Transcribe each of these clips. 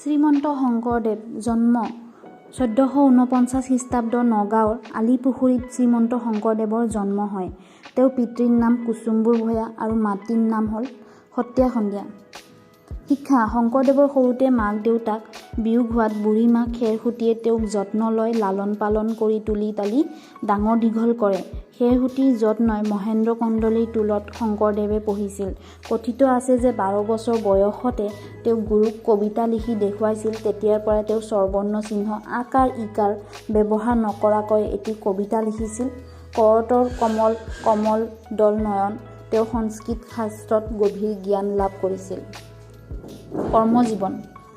শ্ৰীমন্ত শংকৰদেৱ জন্ম 1449 খ্ৰীষ্টাব্দ নগাঁৱৰ আলিপুখুৰীত শ্ৰীমন্ত শংকৰদেৱৰ জন্ম হয়। তেওঁৰ পিতৃৰ নাম কুচুম্বৰ ভূঞা আৰু মাতৃৰ নাম হ'ল সতীয়া সন্ধিয়া। শিক্ষা শংকৰদেৱৰ সৰুতে মাক দেউতাক বিয়োগ হোৱাত বুঢ়ীমা খেৰসুতীয়ে তেওঁক যত্ন লৈ লালন পালন কৰি তুলি তালি ডাঙৰ দীঘল কৰে। খেৰসুতীৰ যত্নই মহেন্দ্ৰ কন্দলীৰ টোলত শংকৰদেৱে পঢ়িছিল। কথিত আছে যে 12 বছৰ বয়সতে তেওঁ গুৰুক কবিতা লিখি দেখুৱাইছিল। তেতিয়াৰ পৰা তেওঁ স্বৰবৰ্ণ চিহ্ন আকাৰ ইকাৰ ব্যৱহাৰ নকৰাকৈ এটি কবিতা লিখিছিল। কৰতৰ কমল কমল দল নয়ন। তেওঁ সংস্কৃত শাস্ত্ৰত গভীৰ জ্ঞান লাভ কৰিছিল। কৰ্মজীৱন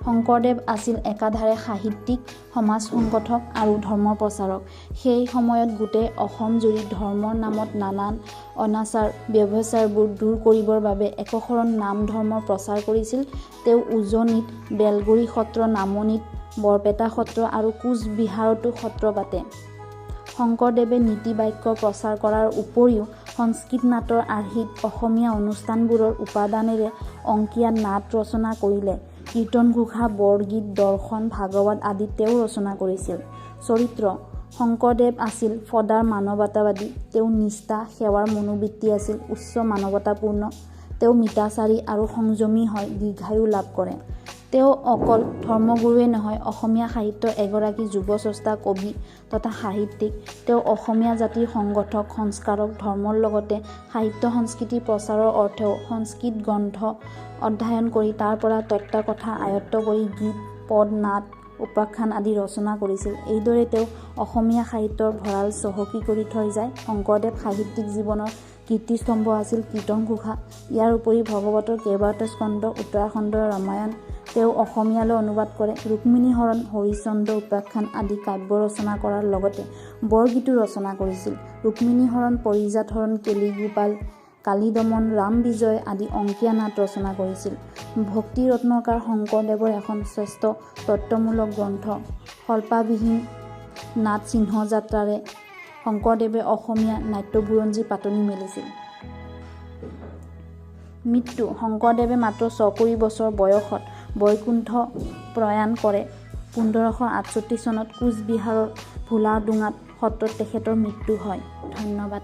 শংকৰদেৱ আছিল একাধাৰে সাহিত্যিক, সমাজ সংগঠক আৰু ধৰ্ম প্ৰচাৰক। সেই সময়ত গোটেই অসম জুৰি ধৰ্মৰ নামত নানান অনাচাৰ ব্যভিচাৰবোৰ দূৰ কৰিবৰ বাবে একশৰণ নাম ধৰ্মৰ প্ৰচাৰ কৰিছিল। তেওঁ উজনিত বেলগুৰি সত্ৰ, নামনিত বৰপেটা সত্ৰ আৰু কোচবিহাৰতো সত্ৰ পাতে। শংকৰদেৱে নীতি বাক্য প্ৰচাৰ কৰাৰ উপৰিও সংস্কৃত নাটৰ আৰ্হিত অসমীয়া অনুষ্ঠানবোৰৰ উপাদানেৰে অংকীয়া নাট ৰচনা কৰিলে। কীৰ্তনঘোষা, বৰগীত, দৰ্শন, ভাগৱত আদি তেওঁ ৰচনা কৰিছিল। চৰিত্ৰ শংকৰদেৱ আছিল সদাৰ মানৱতাবাদী। তেওঁৰ নিষ্ঠা, সেৱাৰ মনোবৃত্তি আছিল উচ্চ মানৱতাপূৰ্ণ। তেওঁ মিতাচাৰী আৰু সংযমী হৈ দীৰ্ঘায়ু লাভ কৰে। তেওঁ অকল ধৰ্মগুৰুৱে নহয়, অসমীয়া সাহিত্যৰ এগৰাকী যুৱ স্ৰষ্টা, কবি তথা সাহিত্যিক। তেওঁ অসমীয়া জাতিৰ সংগঠক, সংস্কাৰক। ধৰ্মৰ লগতে সাহিত্য সংস্কৃতি প্ৰচাৰৰ অৰ্থেও সংস্কৃত গ্ৰন্থ অধ্যয়ন কৰি তাৰ পৰা তত্ত্বকথা আয়ত্ত কৰি গীত, পদ, নাট, উপাখ্যান আদি ৰচনা কৰিছিল। এইদৰে তেওঁ অসমীয়া সাহিত্যৰ ভঁৰাল চহকী কৰি থৈ যায়। শংকৰদেৱ সাহিত্যিক জীৱনৰ কীৰ্তিস্তম্ভ আছিল কীৰ্তনঘোষা। ইয়াৰ উপৰি ভাগৱতৰ কেইবাটাও স্কন্ধ, উত্তৰাখণ্ডৰ ৰামায়ণ তেওঁ অসমীয়ালৈ অনুবাদ কৰে। ৰুক্মিণী হৰণ, হৰিশ্চন্দ্ৰ উপাখ্যান আদি কাব্য ৰচনা কৰাৰ লগতে বৰগীতো ৰচনা কৰিছিল। ৰুক্মিণী হৰণ, পাৰিজাত হৰণ, কেলিগোপাল, কালী দমন, ৰাম বিজয় আদি অংকীয়া নাট ৰচনা কৰিছিল। ভক্তি ৰত্নকাৰ শংকৰদেৱৰ এখন শ্ৰেষ্ঠ তত্ত্বমূলক গ্ৰন্থ স্বল্পাবিহীন নাট সিংহযাত্ৰাৰে শংকৰদেৱে অসমীয়া নাট্যবুৰঞ্জীৰ পাতনি মেলিছিল। মৃত্যু শংকৰদেৱে মাত্ৰ 64 বছৰ বয়সত বৈকুণ্ঠ প্ৰয়াণ কৰে। 1568 চনত কোচবিহাৰৰ ভোলাডোঙা সত্ৰত তেখেতৰ মৃত্যু হয়। ধন্যবাদ।